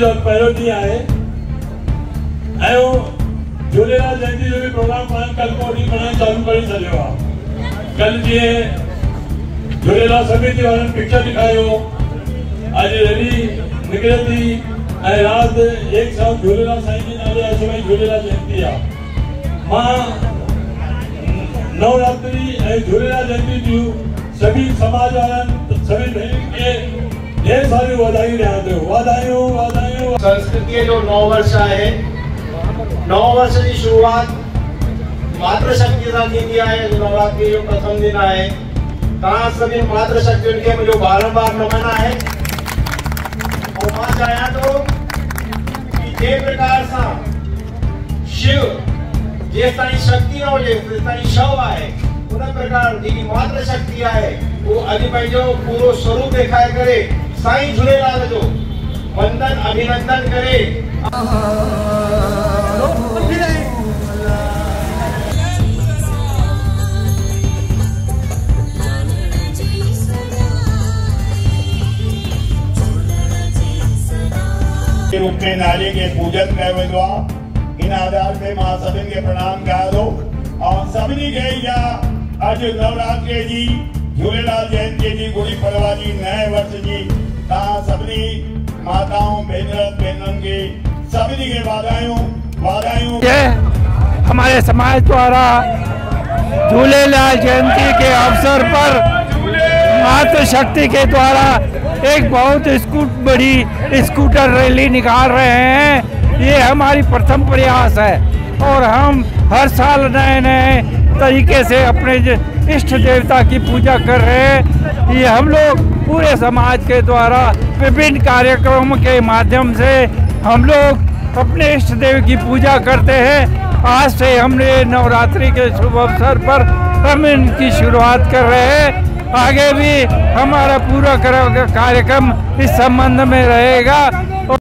जो पहिरों ॾींहुं आहे ऐं झूलेलाल जयंती जो बि प्रोग्राम कल को ॾींहुं मल्हाइण चालू करे छॾियो आहे। कल जीअं झूलेलाल समिति वारनि पिक्चर ॾेखारियो, अॼु रैली निकिरे थी ऐं राति एक साथ झूलेलाल साईं जे नाले आज भाई झूलेलाल जयंती आहे। मां नवरात्रि ऐं झूलेलाल जयंती जूं सभी समाज वारनि सभी भेनरुनि खे ढेर सारी वाधायूं ॾियां थो। वाधायूं वाधायूं। संस्कृति जो नव वर्ष है। नव वर्ष की शुरुआत मातृशक्ति सां थींदी आहे। नवरात्रि जो प्रथम दिन आहे। तव्हां सभी मातृशक्तियुनि खे मुंहिंजो बारंबार नमन आहे। और मां चाहियां थो कि जे प्रकार सां शिव जेस ताईं शक्ति न हुजे तेस ताईं शव आहे, उन प्रकार जी मातृशक्ति आहे वो अॼु पंहिंजो पूरो स्वरूप ॾेखारे करे साईं झूलेलाल जो वंदन अभिनंदन करे रूप में नारी के पूजन कयो वेंदो आहे। इन आधार ते मां सभिनि खे प्रणाम कयां थो और सभिनी खे इहा अॼु नवरात्रि जी झूलेलाल जयंती जी गुड़ी पड़वा जी नए वर्ष जी तव्हां सभिनी माताओं भेनरुनि खे सभिनी खे वाधायूं वाधायूं। हमारे समाज द्वारा झूलेलाल जयंती के अवसर पर मातृशक्ति के द्वारा एक बहुत बड़ी स्कूटर रैली निकाल रहे हैं। ये हमारी प्रथम प्रयास है और हम हर साल नए नए तरीके से अपने इष्ट देवता की पूजा कर रहे हैं। ये हम लोग पूरे समाज के द्वारा विभिन्न कार्यक्रमों के माध्यम से हम लोग अपने इष्ट देव की पूजा करते हैं। आज से हमने नवरात्रि के शुभ अवसर पर हम इनकी शुरुआत कर रहे हैं। आगे भी हमारा पूरा कार्यक्रम इस संबंध में रहेगा।